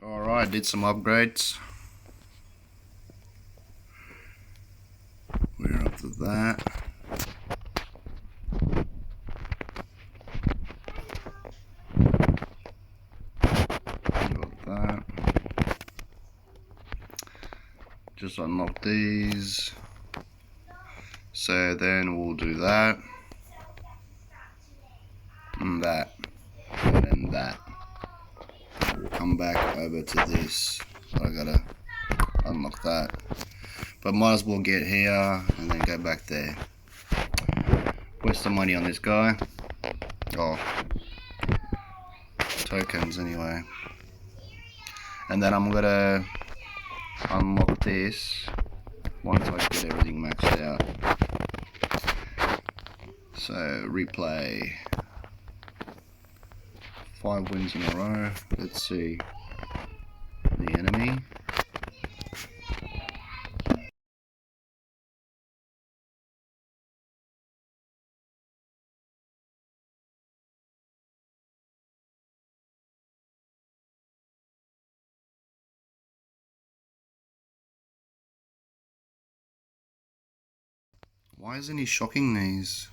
Alright, did some upgrades. We're up to that. Got that. Just unlock these. So then we'll do that. And that. And then that. We'll come back over to this. So I gotta unlock that. But might as well get here and then go back there. Waste some money on this guy. Oh, tokens anyway. And then I'm gonna unlock this once I get everything maxed out. So replay. 5 wins in a row. Let's see. The enemy. Why isn't he shocking these?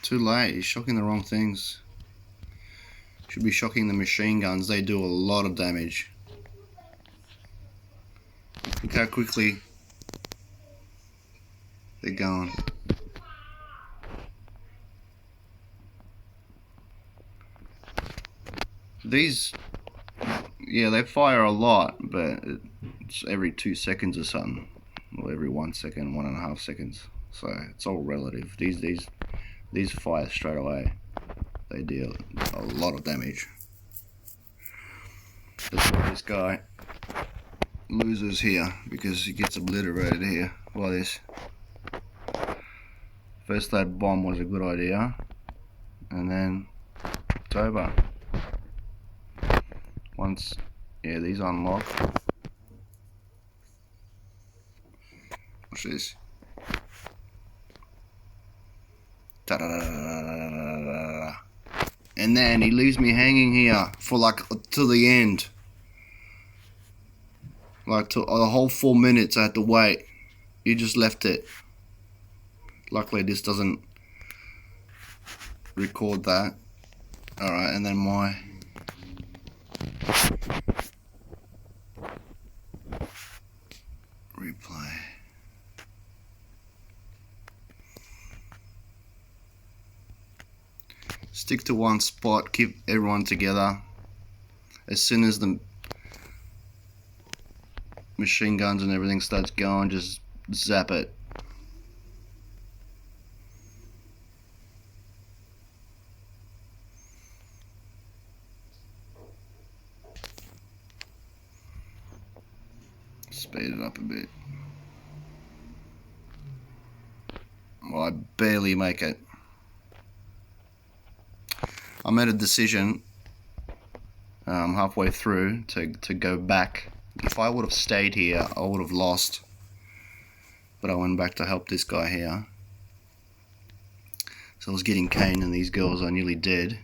Too late, he's shocking the wrong things. Should be shocking the machine guns, they do a lot of damage. Look how quickly they're going. These, yeah, they fire a lot, but it's every 2 seconds or something. Or every 1 second, 1.5 seconds. So it's all relative. These fire straight away. They deal a lot of damage. That's why this guy loses here, because he gets obliterated here by this. First that bomb was a good idea, and then it's over. Once, yeah, these unlock. Watch this. Ta-da-da-da-da-da-da-da. And then he leaves me hanging here for like till the end. Like to the whole 4 minutes I had to wait. He just left it. Luckily this doesn't record that. Alright, and then my replay. Stick to one spot, keep everyone together. As soon as the machine guns and everything starts going, just zap it. Speed it up a bit. Well, I barely make it. I made a decision halfway through to go back. If I would have stayed here, I would have lost. But I went back to help this guy here. So I was getting cane and these girls are nearly dead.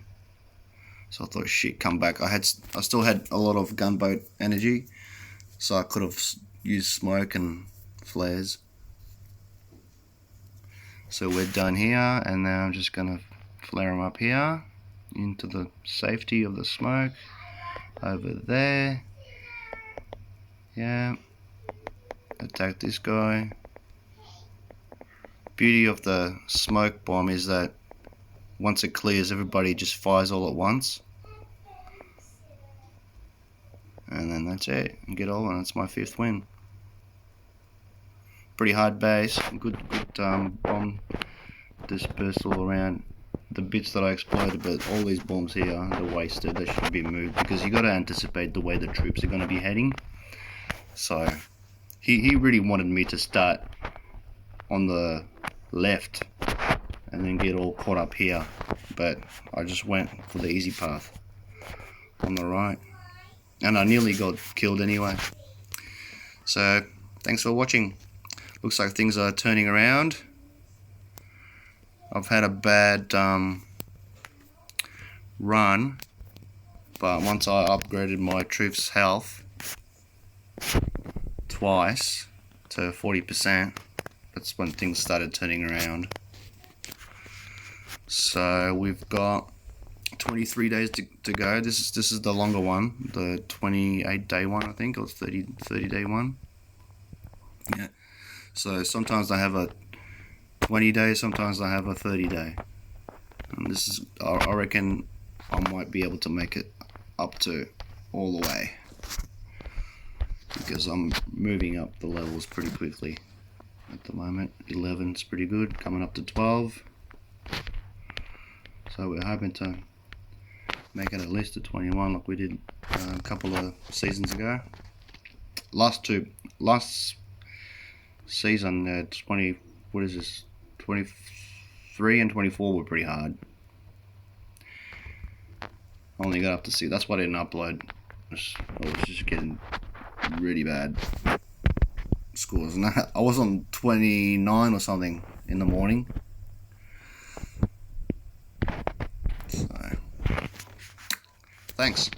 So I thought, shit, come back. I still had a lot of gunboat energy, so I could have used smoke and flares. So we're done here, and now I'm just gonna flare them up here into the safety of the smoke over there. Yeah, attack this guy. Beauty of the smoke bomb is that once it clears, everybody just fires all at once, and then that's it. Get all, and it's my 5th win. Pretty hard base, good bomb dispersal around the bits that I exploded, but all these bombs here are wasted. They should be moved because you got to anticipate the way the troops are going to be heading. So he really wanted me to start on the left and then get all caught up here, but I just went for the easy path on the right, and I nearly got killed anyway. So thanks for watching. Looks like things are turning around. I've had a bad run, but once I upgraded my troops' health twice to 40%, that's when things started turning around. So we've got 23 days to go. This is the longer one, the 28-day one, I think, or 30-day one. Yeah. So sometimes I have a 20-day, sometimes I have a 30-day. And this is, I reckon I might be able to make it up to all the way, because I'm moving up the levels pretty quickly at the moment. 11 is pretty good, coming up to 12. So we're hoping to make it at least to 21 like we did a couple of seasons ago. Last season, 20, what is this, 23 and 24 were pretty hard. I only got up to 6, that's why I didn't upload. I was just getting really bad scores, and I was on 29 or something in the morning. So, thanks.